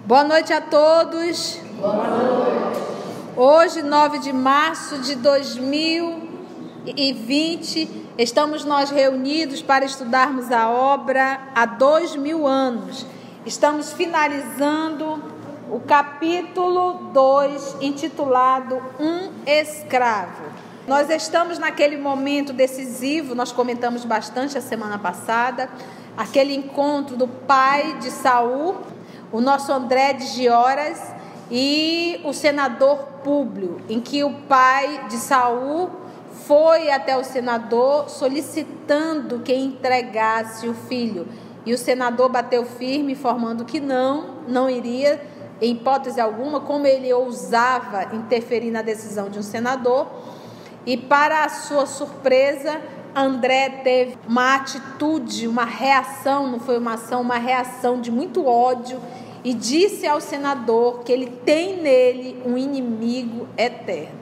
Boa noite a todos. Boa noite. Hoje, 9 de março de 2020, estamos nós reunidos para estudarmos a obra há 2000 anos. Estamos finalizando o capítulo 2, intitulado Um Escravo. Nós estamos naquele momento decisivo, nós comentamos bastante a semana passada, aquele encontro do pai de Saul, o nosso André de Gioras, e o senador Públio, em que o pai de Saul foi até o senador solicitando que entregasse o filho. E o senador bateu firme, informando que não iria, em hipótese alguma, como ele ousava interferir na decisão de um senador. E para a sua surpresa, André teve uma atitude, uma reação, não foi uma ação, uma reação de muito ódio, e disse ao senador que ele tem nele um inimigo eterno.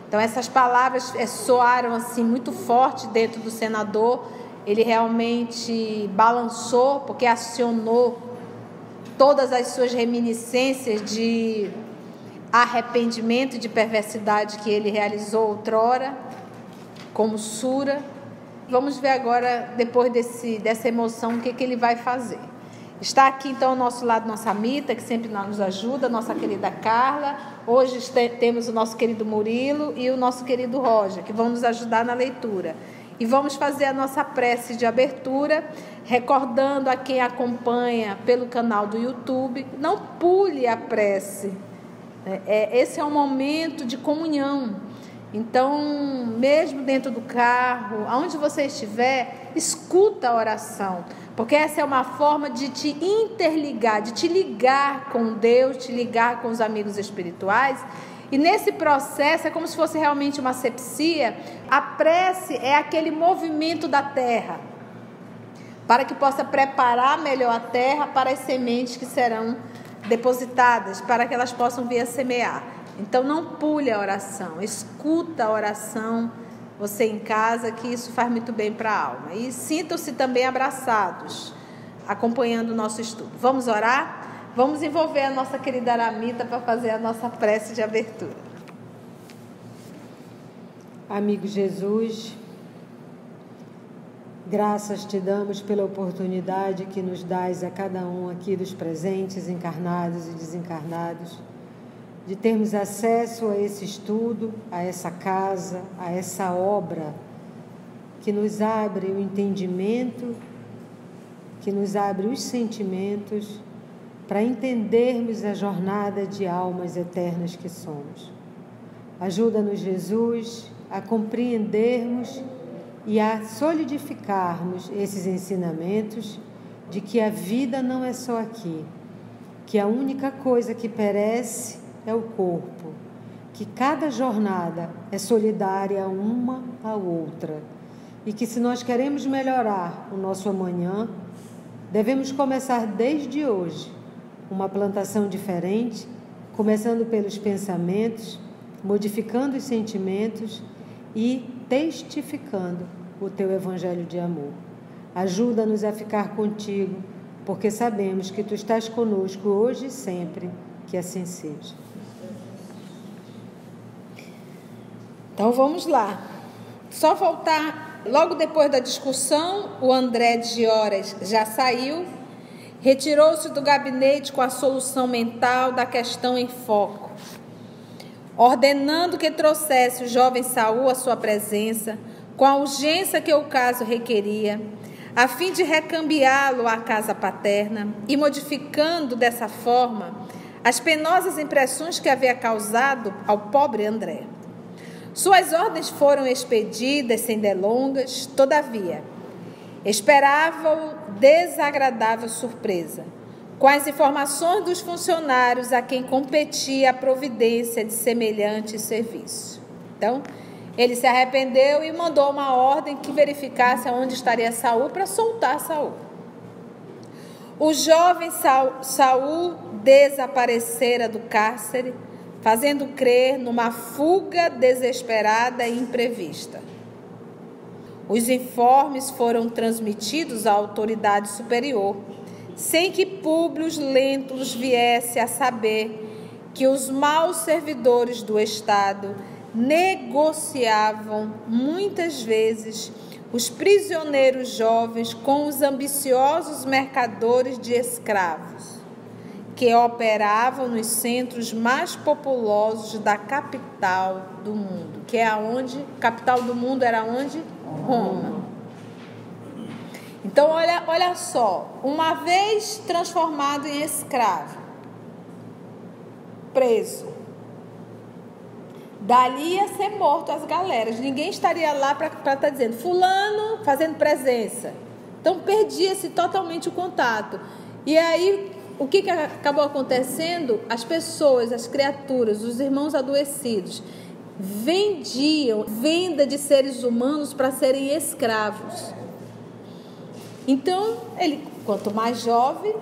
Então essas palavras soaram assim muito forte dentro do senador. Ele realmente balançou, porque acionou todas as suas reminiscências de arrependimento e de perversidade que ele realizou outrora, como Sura. Vamos ver agora, depois dessa emoção, o que ele vai fazer. Está aqui então ao nosso lado nossa Mita, que sempre nos ajuda, nossa querida Carla. Hoje temos o nosso querido Murilo e o nosso querido Roger, que vão nos ajudar na leitura. E vamos fazer a nossa prece de abertura, recordando a quem acompanha pelo canal do YouTube, não pule a prece. Esse é um momento de comunhão. Então, mesmo dentro do carro, aonde você estiver, escuta a oração, porque essa é uma forma de te interligar, de te ligar com Deus, te ligar com os amigos espirituais. E nesse processo é como se fosse realmente uma asepsia. A prece é aquele movimento da terra, para que possa preparar melhor a terra para as sementes que serão depositadas, para que elas possam vir a semear. Então não pule a oração, escuta a oração, você em casa, que isso faz muito bem para a alma. E sintam-se também abraçados, acompanhando o nosso estudo. Vamos orar? Vamos envolver a nossa querida Aramita para fazer a nossa prece de abertura. Amigo Jesus, graças te damos pela oportunidade que nos dás a cada um aqui dos presentes, encarnados e desencarnados, de termos acesso a esse estudo, a essa casa, a essa obra que nos abre o entendimento, que nos abre os sentimentos para entendermos a jornada de almas eternas que somos. Ajuda-nos, Jesus, a compreendermos e a solidificarmos esses ensinamentos de que a vida não é só aqui, que a única coisa que perece é o corpo, que cada jornada é solidária uma à outra e que, se nós queremos melhorar o nosso amanhã, devemos começar desde hoje uma plantação diferente, começando pelos pensamentos, modificando os sentimentos e testificando o teu evangelho de amor. Ajuda-nos a ficar contigo, porque sabemos que tu estás conosco hoje e sempre, que assim seja. Então vamos lá. Só voltar, logo depois da discussão, o André de Gioras já saiu, retirou-se do gabinete com a solução mental da questão em foco, ordenando que trouxesse o jovem Saul à sua presença, com a urgência que o caso requeria, a fim de recambiá-lo à casa paterna e modificando dessa forma as penosas impressões que havia causado ao pobre André. Suas ordens foram expedidas sem delongas, todavia, esperava-o desagradável surpresa, com as informações dos funcionários a quem competia a providência de semelhante serviço. Então, ele se arrependeu e mandou uma ordem que verificasse onde estaria Saul para soltar Saul. O jovem Saul desaparecera do cárcere, fazendo crer numa fuga desesperada e imprevista. Os informes foram transmitidos à autoridade superior, sem que Públio Lentulus viesse a saber que os maus servidores do Estado negociavam muitas vezes os prisioneiros jovens com os ambiciosos mercadores de escravos, que operavam nos centros mais populosos da capital do mundo, que é aonde? Capital do mundo era onde? Roma. Então, olha só, uma vez transformado em escravo, preso, dali ia ser morto as galeras, ninguém estaria lá para estar dizendo, fulano fazendo presença. Então, perdia-se totalmente o contato. E aí, o que acabou acontecendo? As pessoas, as criaturas, os irmãos adoecidos, vendiam venda de seres humanos para serem escravos. Então, ele, quanto mais jovem,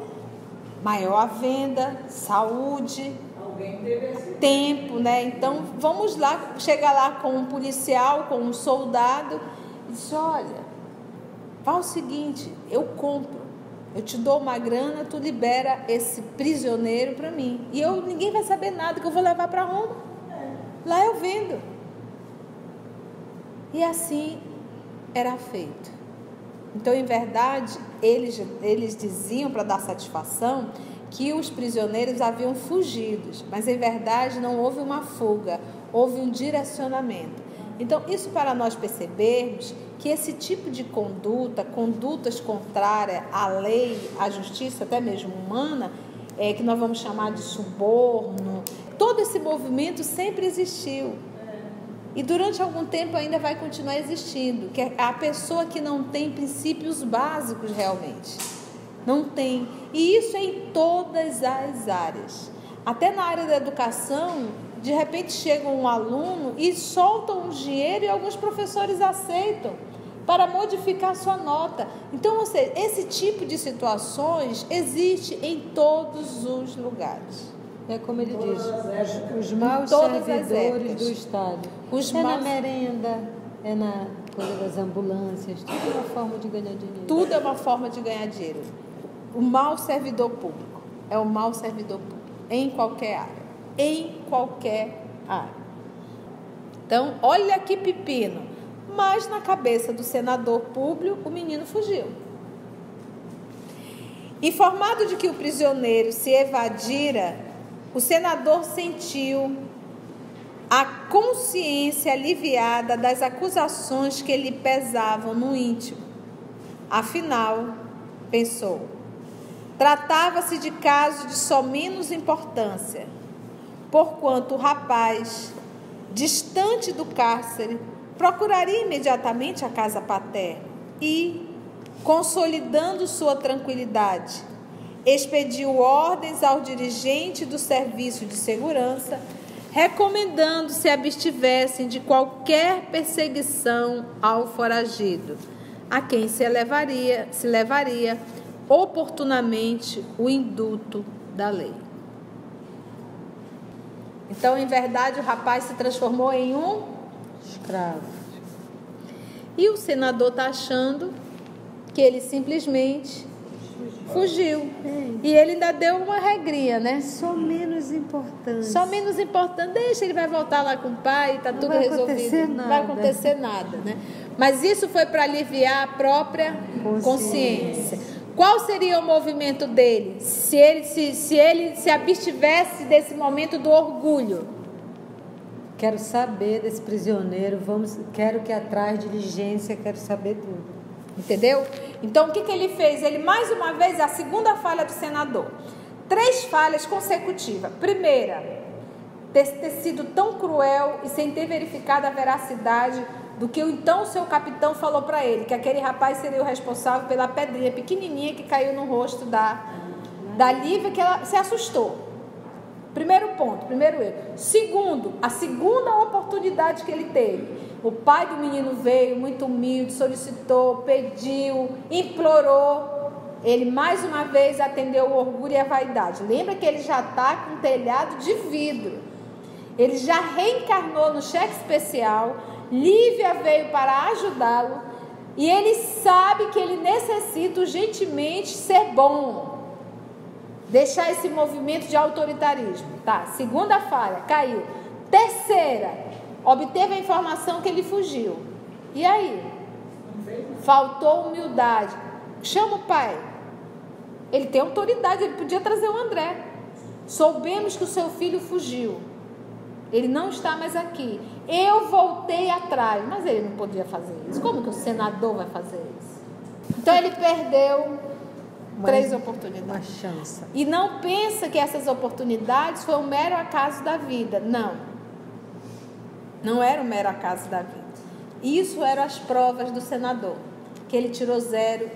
maior a venda, saúde, tempo, né? Então, vamos lá, chega lá com um policial, com um soldado, e diz, olha, faz o seguinte, eu compro, eu te dou uma grana, tu libera esse prisioneiro para mim. E ninguém vai saber nada, que eu vou levar para Roma. Lá eu vendo. E assim era feito. Então, em verdade, eles diziam, para dar satisfação, que os prisioneiros haviam fugido. Mas, em verdade, não houve uma fuga, houve um direcionamento. Então, isso para nós percebermos que esse tipo de condutas contrárias à lei, à justiça, até mesmo humana, que nós vamos chamar de suborno, todo esse movimento sempre existiu. E durante algum tempo ainda vai continuar existindo, que é a pessoa que não tem princípios básicos realmente. Não tem. E isso é em todas as áreas. Até na área da educação, de repente chega um aluno e solta um dinheiro e alguns professores aceitam para modificar sua nota. Então, ou seja, esse tipo de situações existe em todos os lugares. É como ele diz, os maus servidores do Estado. Na merenda, é na coisa das ambulâncias, tudo é uma forma de ganhar dinheiro. Tudo é uma forma de ganhar dinheiro. O mau servidor público é o mau servidor público, em qualquer área. Em qualquer área. Então, olha que pepino. Mas na cabeça do senador Públio, o menino fugiu. Informado de que o prisioneiro se evadira, o senador sentiu a consciência aliviada das acusações que lhe pesavam no íntimo. Afinal, pensou, tratava-se de caso de só menos importância, porquanto o rapaz, distante do cárcere, procuraria imediatamente a casa paterna e, consolidando sua tranquilidade, expediu ordens ao dirigente do serviço de segurança, recomendando se abstivessem de qualquer perseguição ao foragido, a quem se levaria oportunamente o indulto da lei. Então, em verdade, o rapaz se transformou em um escravo. E o senador está achando que ele simplesmente fugiu. E ele ainda deu uma regrinha, né? Só menos importante. Só menos importante. Deixa, ele vai voltar lá com o pai, está tudo resolvido. Não vai acontecer nada, né? Mas isso foi para aliviar a própria consciência. Qual seria o movimento dele? Se ele se abstivesse desse momento do orgulho. Quero saber desse prisioneiro, quero que atrás diligência, quero saber tudo. Entendeu? Então, o que ele fez? Ele, mais uma vez, a segunda falha do senador. 3 falhas consecutivas. Primeira, ter sido tão cruel e sem ter verificado a veracidade do que então o seu capitão falou para ele, que aquele rapaz seria o responsável pela pedrinha pequenininha que caiu no rosto da Lívia, que ela se assustou. Primeiro ponto, primeiro erro. Segundo, a segunda oportunidade que ele teve. O pai do menino veio muito humilde, solicitou, pediu, implorou. Ele mais uma vez atendeu o orgulho e a vaidade. Lembra que ele já está com um telhado de vidro. Ele já reencarnou no cheque especial. Lívia veio para ajudá-lo. E ele sabe que ele necessita urgentemente ser bom. Deixar esse movimento de autoritarismo. Tá, segunda falha, caiu. Terceira, obteve a informação que ele fugiu. E aí? Faltou humildade. Chama o pai. Ele tem autoridade, ele podia trazer o André. Soubemos que o seu filho fugiu. Ele não está mais aqui. Eu voltei atrás. Mas ele não podia fazer isso. Como que o senador vai fazer isso? Então ele perdeu 3 oportunidades. Uma chance. E não pensa que essas oportunidades foi um mero acaso da vida. Não. Não era um mero acaso da vida. Isso eram as provas do senador. Que ele tirou 0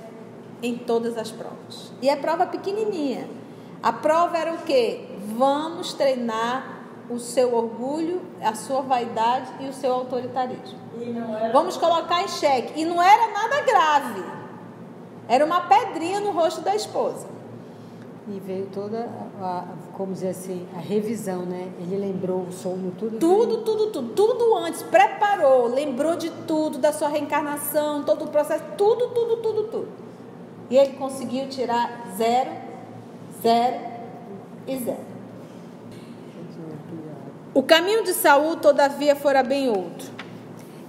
em todas as provas. E é prova pequenininha. A prova era o quê? Vamos treinar o seu orgulho, a sua vaidade e o seu autoritarismo. Vamos colocar em xeque. E não era nada grave. Era uma pedrinha no rosto da esposa. E veio toda, como dizer assim, a revisão, né? Ele lembrou o sonho, tudo. Tudo antes. Preparou, lembrou de tudo, da sua reencarnação, todo o processo, tudo. E ele conseguiu tirar 0, 0 e 0. O caminho de Saul, todavia, fora bem outro.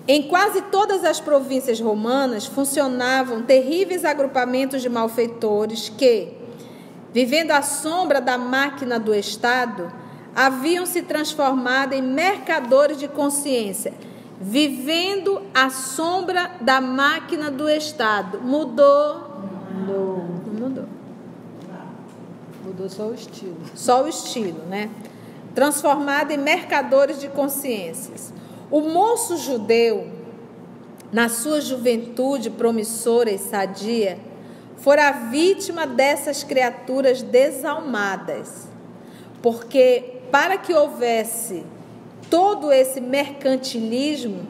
Em quase todas as províncias romanas funcionavam terríveis agrupamentos de malfeitores que, vivendo à sombra da máquina do Estado, haviam se transformado em mercadores de consciência. Vivendo à sombra da máquina do Estado. Mudou? Não mudou. Mudou só o estilo. Só o estilo, né? Transformado em mercadores de consciências. O moço judeu, na sua juventude promissora e sadia, fora vítima dessas criaturas desalmadas, porque para que houvesse todo esse mercantilismo,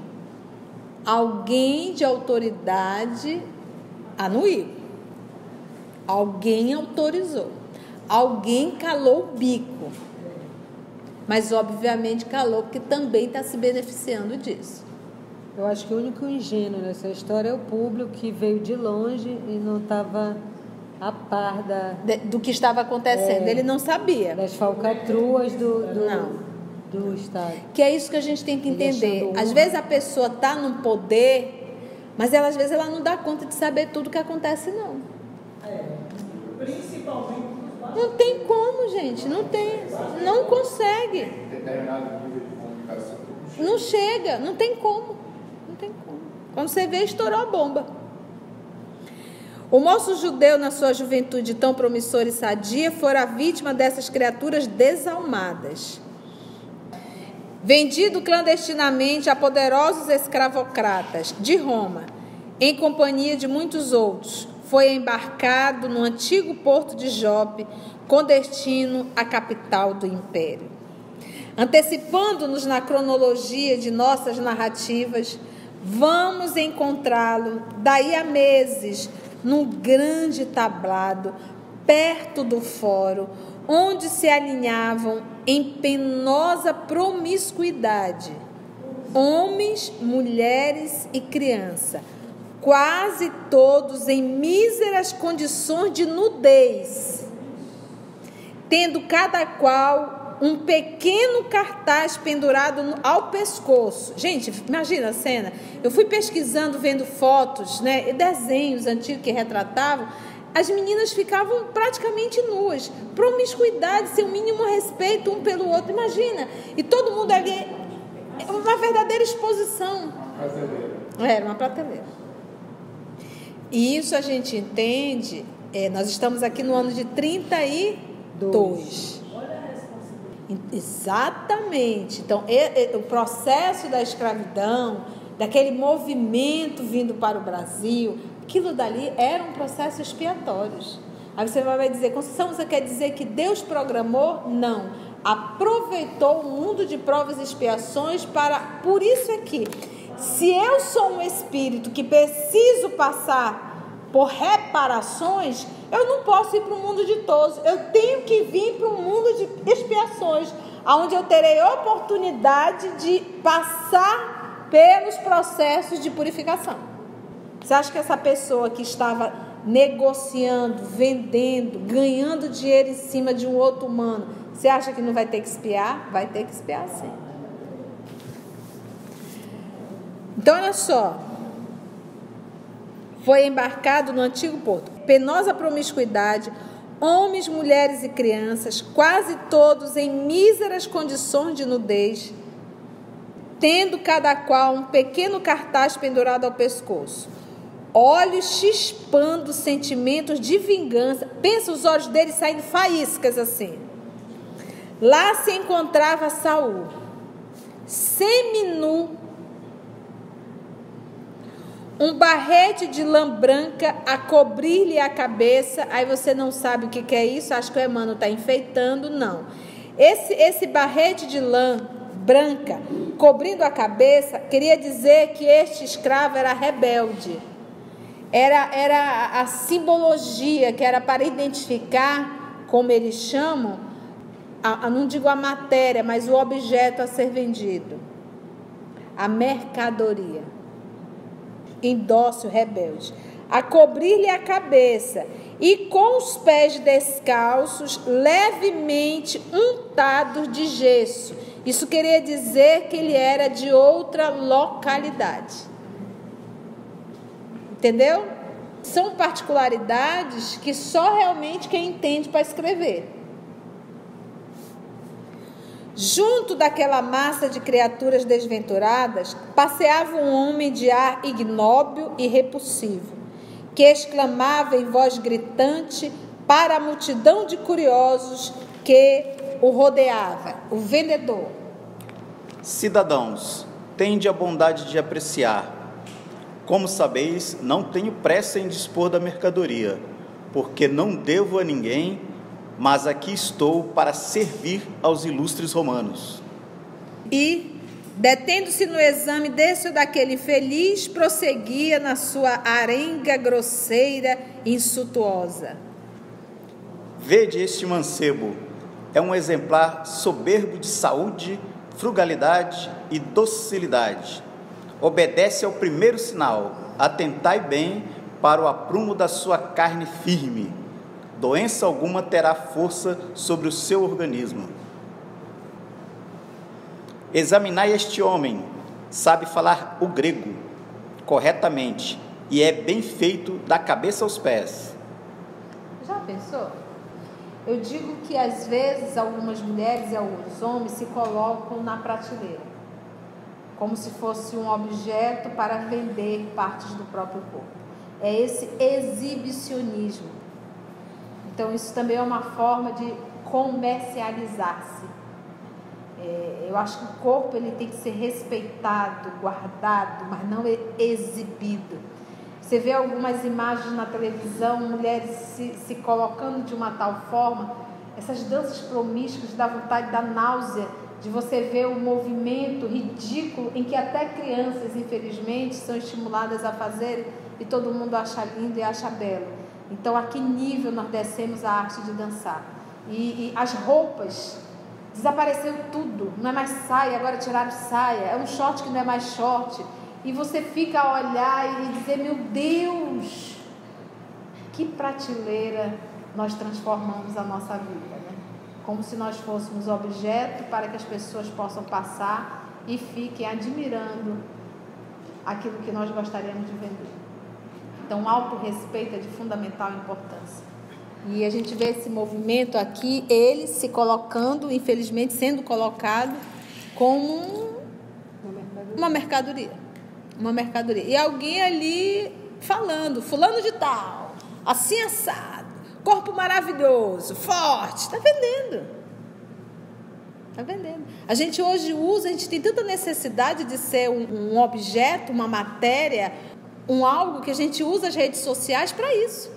alguém de autoridade anuiu, alguém autorizou, alguém calou o bico. Mas, obviamente, calou, porque também está se beneficiando disso. Eu acho que o único ingênuo nessa história é o público que veio de longe e não estava a par do que estava acontecendo. Ele não sabia. Das falcatruas do Estado. Que é isso que a gente tem que entender. Às vezes a pessoa está no poder, mas às vezes ela não dá conta de saber tudo o que acontece, não. Principalmente. Não tem como, gente, não tem, não consegue. Determinado nível de comunicação. Não chega, não tem como. Quando você vê, estourou a bomba. O moço judeu, na sua juventude tão promissora e sadia, fora vítima dessas criaturas desalmadas. Vendido clandestinamente a poderosos escravocratas de Roma, em companhia de muitos outros, foi embarcado no antigo porto de Jope, com destino à capital do império. Antecipando-nos na cronologia de nossas narrativas, vamos encontrá-lo, daí a meses, num grande tablado, perto do fórum, onde se alinhavam em penosa promiscuidade homens, mulheres e crianças, quase todos em míseras condições de nudez, tendo cada qual um pequeno cartaz pendurado ao pescoço. Gente, imagina a cena. Eu fui pesquisando, vendo fotos, né, e desenhos antigos que retratavam. As meninas ficavam praticamente nuas. Promiscuidade, sem o mínimo respeito um pelo outro. Imagina. E todo mundo ali, uma verdadeira exposição. Era uma prateleira. E isso a gente entende, nós estamos aqui no ano de 32. Exatamente. Então, o processo da escravidão, daquele movimento vindo para o Brasil, aquilo dali era um processo expiatório. Aí você vai dizer, Conceição, você quer dizer que Deus programou? Não. Aproveitou o mundo de provas e expiações para... Por isso aqui, se eu sou um espírito que preciso passar por reparações, eu não posso ir para o mundo ditoso. Eu tenho que vir para um mundo de expiações, onde eu terei oportunidade de passar pelos processos de purificação. Você acha que essa pessoa que estava negociando, vendendo, ganhando dinheiro em cima de um outro humano, você acha que não vai ter que espiar? Vai ter que espiar, sim. Então, olha só. Foi embarcado no antigo porto. Penosa promiscuidade, homens, mulheres e crianças, quase todos em míseras condições de nudez, tendo cada qual um pequeno cartaz pendurado ao pescoço. Olhos chispando sentimentos de vingança. Pensa os olhos deles saindo faíscas assim. Lá se encontrava Saul, seminu, um barrete de lã branca a cobrir-lhe a cabeça. Aí você não sabe o que é isso, acho que o Emmanuel está enfeitando. Não. Esse barrete de lã branca cobrindo a cabeça queria dizer que este escravo era rebelde. Era a simbologia que era para identificar, como eles chamam, não digo a matéria, mas o objeto a ser vendido, a mercadoria. Indócil, rebelde, a cobrir-lhe a cabeça e com os pés descalços, levemente untados de gesso. Isso queria dizer que ele era de outra localidade. Entendeu? São particularidades que só realmente quem entende para escrever. Junto daquela massa de criaturas desventuradas, passeava um homem de ar ignóbil e repulsivo, que exclamava em voz gritante para a multidão de curiosos que o rodeava, o vendedor: cidadãos, tende a bondade de apreciar. Como sabeis, não tenho pressa em dispor da mercadoria, porque não devo a ninguém, mas aqui estou para servir aos ilustres romanos. E, detendo-se no exame desse ou daquele infeliz, prosseguia na sua arenga grosseira e insultuosa. Vede este mancebo, é um exemplar soberbo de saúde, frugalidade e docilidade. Obedece ao primeiro sinal, atentai bem para o aprumo da sua carne firme. Doença alguma terá força sobre o seu organismo. Examinai este homem, sabe falar o grego corretamente e é bem feito da cabeça aos pés. Já pensou? Eu digo que às vezes algumas mulheres e alguns homens se colocam na prateleira, como se fosse um objeto para vender partes do próprio corpo. É esse exibicionismo. Então, isso também é uma forma de comercializar-se. Eu acho que o corpo ele tem que ser respeitado, guardado, mas não exibido. Você vê algumas imagens na televisão, mulheres se colocando de uma tal forma, essas danças promíscuas dá vontade, dá náusea, de você ver o movimento ridículo em que até crianças, infelizmente, são estimuladas a fazerem e todo mundo acha lindo e acha belo. Então, a que nível nós descemos a arte de dançar? E as roupas, desapareceu tudo, não é mais saia, agora tiraram saia, é um short que não é mais short, e você fica a olhar e dizer, meu Deus, que prateleira nós transformamos a nossa vida, né? Como se nós fôssemos objeto para que as pessoas possam passar e fiquem admirando aquilo que nós gostaríamos de vender. Então, o autorrespeito é de fundamental importância. E a gente vê esse movimento aqui, ele se colocando, infelizmente, sendo colocado como uma mercadoria. Uma mercadoria. E alguém ali falando, fulano de tal, assim assado, corpo maravilhoso, forte, está vendendo. Está vendendo. A gente hoje usa, a gente tem tanta necessidade de ser um objeto, uma matéria, algo que a gente usa as redes sociais para isso.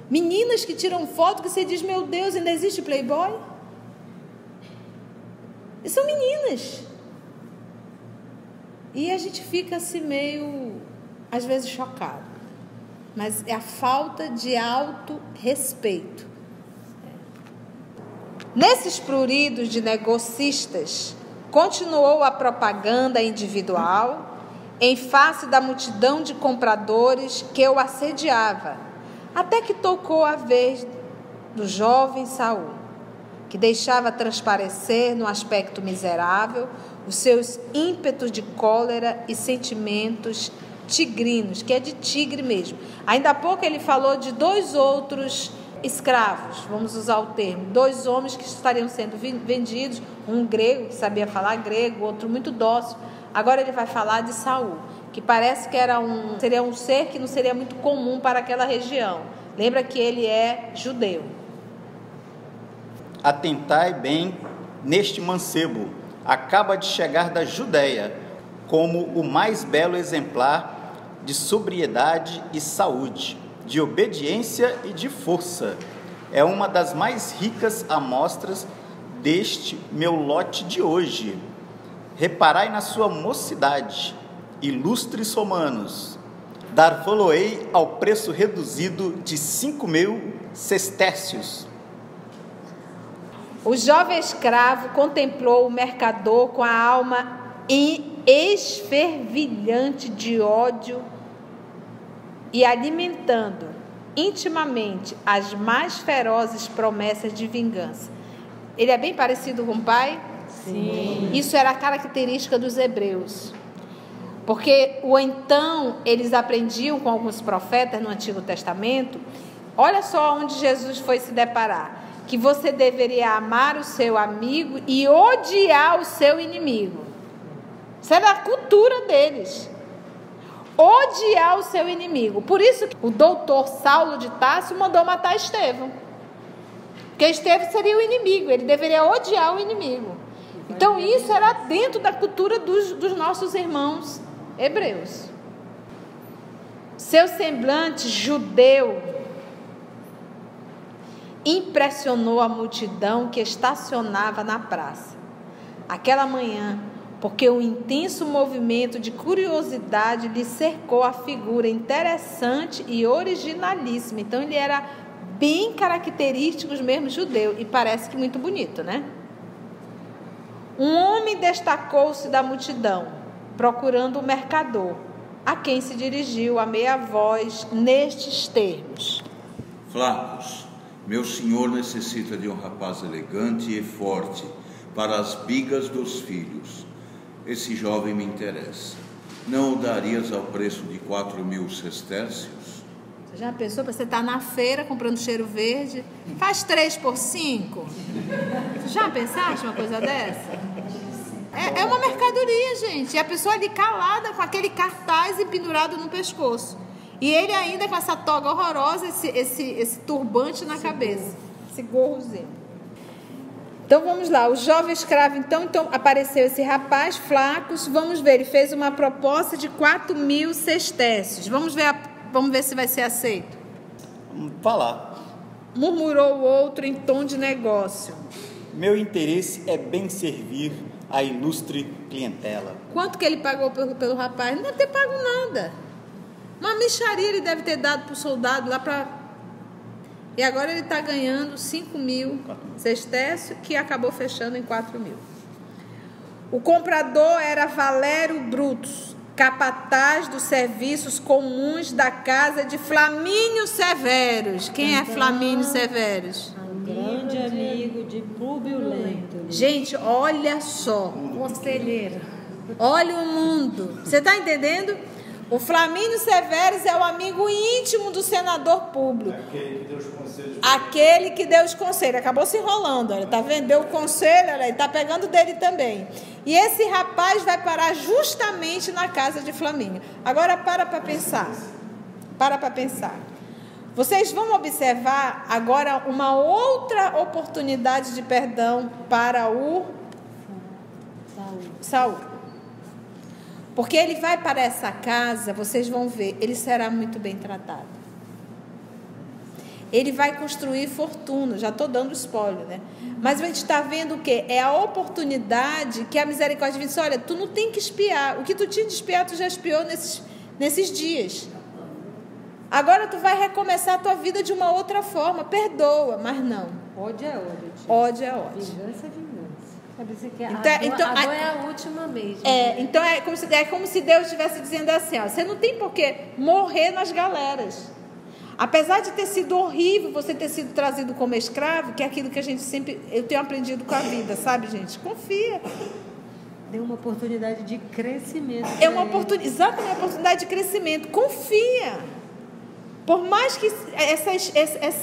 Meninas que tiram foto que você diz, meu Deus, ainda existe Playboy? E são meninas. E a gente fica assim meio, às vezes, chocado. Mas é a falta de autorrespeito. Nesses pruridos de negocistas, continuou a propaganda individual em face da multidão de compradores que o assediava, até que tocou a vez do jovem Saul, que deixava transparecer no aspecto miserável os seus ímpetos de cólera e sentimentos tigrinos, que é de tigre mesmo. Ainda há pouco ele falou de 2 outros escravos, vamos usar o termo, 2 homens que estariam sendo vendidos, um grego que sabia falar grego, outro muito dócil. Agora ele vai falar de Saul, que parece que seria um ser que não seria muito comum para aquela região. Lembra que ele é judeu. Atentai bem neste mancebo, acaba de chegar da Judéia, como o mais belo exemplar de sobriedade e saúde, de obediência e de força. É uma das mais ricas amostras deste meu lote de hoje. Reparai na sua mocidade, ilustres romanos. Dar-vos-ei ao preço reduzido de 5.000 sestércios. O jovem escravo contemplou o mercador com a alma esfervilhante de ódio e alimentando intimamente as mais ferozes promessas de vingança. Ele é bem parecido com o pai? Sim. Isso era a característica dos hebreus. Porque então eles aprendiam com alguns profetas no Antigo Testamento. Olha só onde Jesus foi se deparar. Que você deveria amar o seu amigo e odiar o seu inimigo. Isso era a cultura deles. Odiar o seu inimigo. Por isso que o doutor Saulo de Tarso mandou matar Estevão. Porque Estevão seria o inimigo, ele deveria odiar o inimigo. Então isso era dentro da cultura dos nossos irmãos hebreus. Seu semblante judeu impressionou a multidão que estacionava na praça aquela manhã, porque um intenso movimento de curiosidade lhe cercou a figura interessante e originalíssima. Então ele era bem característico mesmo judeu e parece que muito bonito, né? Um homem destacou-se da multidão, procurando o mercador, a quem se dirigiu a meia voz nestes termos: Flacos, meu senhor necessita de um rapaz elegante e forte para as bigas dos filhos. Esse jovem me interessa. Não o darias ao preço de 4.000 sestércios? Você já pensou para você estar na feira comprando cheiro verde? Faz 3 por 5? Você já pensaste uma coisa dessa? É uma mercadoria, gente. E a pessoa ali calada com aquele cartaz e pendurado no pescoço. E ele ainda com essa toga horrorosa, esse turbante na cabeça. Esse gorrozinho. Então vamos lá, o jovem escravo, então apareceu esse rapaz, Flacos, vamos ver, ele fez uma proposta de 4.000 sestércios. Vamos ver se vai ser aceito. Vamos falar. Murmurou o outro em tom de negócio. Meu interesse é bem servir a ilustre clientela. Quanto que ele pagou pelo rapaz? Não deve ter pago nada. Uma mixaria ele deve ter dado para o soldado lá para... E agora ele está ganhando 5.000 sestércios, que acabou fechando em 4.000. O comprador era Valério Brutus, capataz dos serviços comuns da casa de Flamínio Severus. Quem é Flamínio Severus? Um grande amigo de Públio Lento. Gente, olha só. Conselheiro. Olha o mundo. Você está entendendo? O Flamínio Severus é o amigo íntimo do senador Públio. Aquele que deu os conselhos. Acabou se enrolando, olha, tá vendo? Deu o conselho, olha, ele tá pegando dele também. E esse rapaz vai parar justamente na casa de Flamínio. Agora para pensar. Para pensar. Vocês vão observar agora uma outra oportunidade de perdão para o Saul. Porque ele vai para essa casa, vocês vão ver, ele será muito bem tratado. Ele vai construir fortuna, já estou dando spoiler, né? Mas a gente está vendo o quê? É a oportunidade que a misericórdia diz, olha, tu não tem que espiar. O que tu tinha de espiar, tu já espiou nesses dias. Agora tu vai recomeçar a tua vida de uma outra forma. Perdoa, mas não. Ódio é ódio. Ódio é ódio. Vingança é vingança. Sabe dizer que a dor é a última mesmo. Então é como se Deus estivesse dizendo assim, ó, você não tem por que morrer nas galeras. Apesar de ter sido horrível você ter sido trazido como escravo, que é aquilo que a gente sempre, eu tenho aprendido com a vida, sabe, gente? Confia. Deu uma oportunidade de crescimento. É uma oportunidade, exatamente, uma oportunidade de crescimento. Confia. Por mais que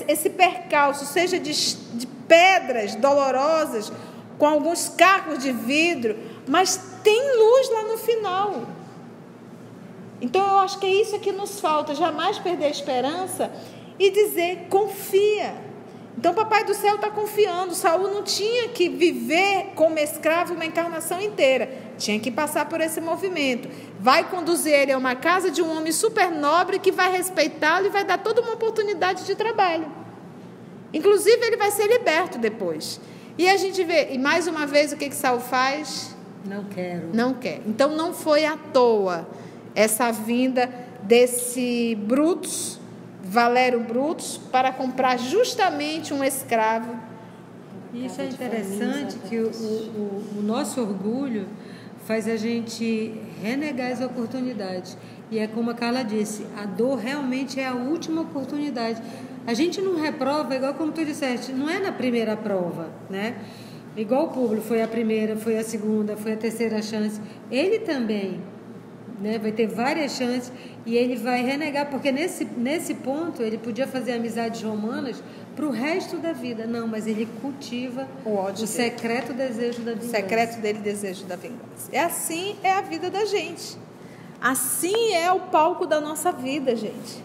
esse percalço seja de pedras dolorosas, com alguns cacos de vidro, mas tem luz lá no final. Então eu acho que é isso que nos falta, jamais perder a esperança e dizer, confia. Então o Papai do Céu está confiando. Saul não tinha que viver como escravo uma encarnação inteira, tinha que passar por esse movimento. Vai conduzir ele a uma casa de um homem super nobre que vai respeitá-lo e vai dar toda uma oportunidade de trabalho. Inclusive ele vai ser liberto depois. E a gente vê, e mais uma vez o que Saul faz? Não quero. Não quer. Então não foi à toa essa vinda desse Brutus, Valério Brutus, para comprar justamente um escravo. Isso é interessante, que o nosso orgulho faz a gente renegar as oportunidades. E é como a Carla disse, a dor realmente é a última oportunidade. A gente não reprova, igual como tu disseste, não é na primeira prova, né? Igual o Públio, foi a primeira, foi a segunda, foi a terceira chance. Ele também, né, vai ter várias chances e ele vai renegar, porque nesse ponto ele podia fazer amizades romanas para o resto da vida. Não, mas ele cultiva o ódio, o secreto desejo da vingança. O secreto dele, desejo da vingança. É assim, é a vida da gente. Assim é o palco da nossa vida, gente.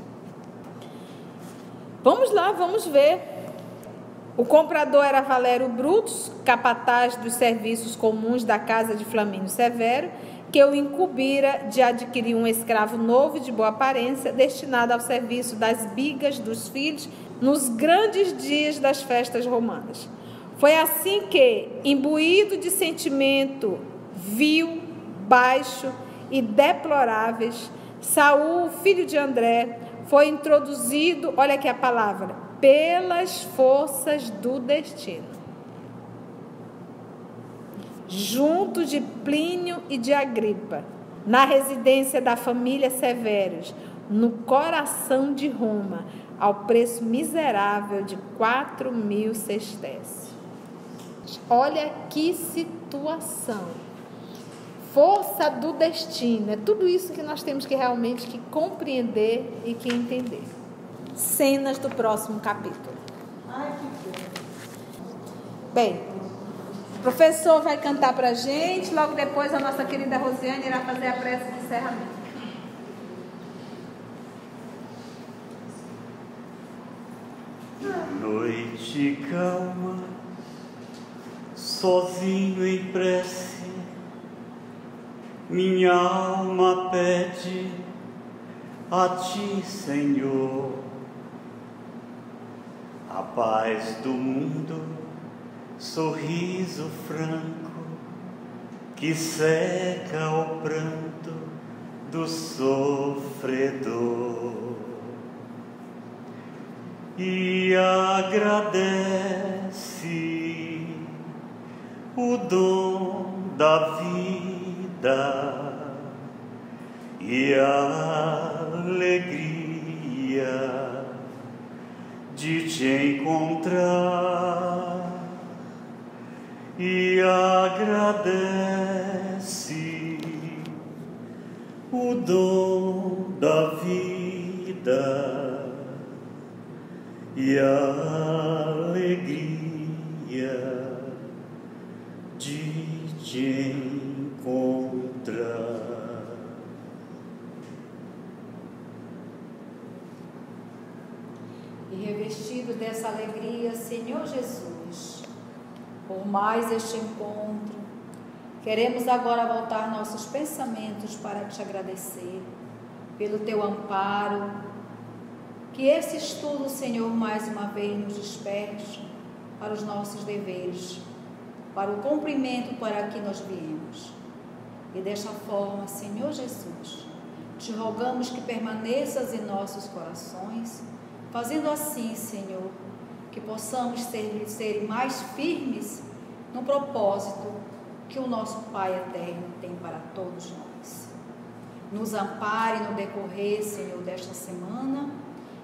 Vamos lá, vamos ver. O comprador era Valério Brutus, capataz dos serviços comuns da casa de Flamínio Severo, que o incumbira de adquirir um escravo novo de boa aparência, destinado ao serviço das bigas dos filhos nos grandes dias das festas romanas. Foi assim que, imbuído de sentimento vil, baixo e deploráveis, Saul, filho de André, foi introduzido, olha aqui a palavra, pelas forças do destino, junto de Plínio e de Agripa, na residência da família Severus, no coração de Roma, ao preço miserável de 4.000 sestércios. Olha que situação. Força do destino. É tudo isso que nós temos que realmente que compreender e que entender. Cenas do próximo capítulo. Bem, o professor vai cantar para a gente, logo depois a nossa querida Rosiane irá fazer a prece de encerramento. Noite calma, sozinho em prece, minha alma pede a ti, Senhor, a paz do mundo, sorriso franco que seca o pranto do sofredor. E agradece o dom da vida e a alegria de te encontrar, e agradece o dom da vida e a alegria de te encontrar. E revestido dessa alegria, Senhor Jesus, por mais este encontro, queremos agora voltar nossos pensamentos para te agradecer pelo teu amparo. Que esse estudo, Senhor, mais uma vez nos desperte para os nossos deveres, para o cumprimento para que nós viemos. E desta forma, Senhor Jesus, te rogamos que permaneças em nossos corações, fazendo assim, Senhor, que possamos ser mais firmes no propósito que o nosso Pai eterno tem para todos nós. Nos ampare no decorrer, Senhor, desta semana,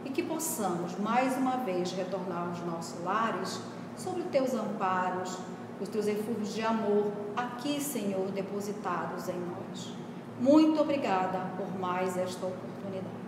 e que possamos mais uma vez retornar aos nossos lares sobre teus amparos, os teus eflúvios de amor aqui, Senhor, depositados em nós. Muito obrigada por mais esta oportunidade.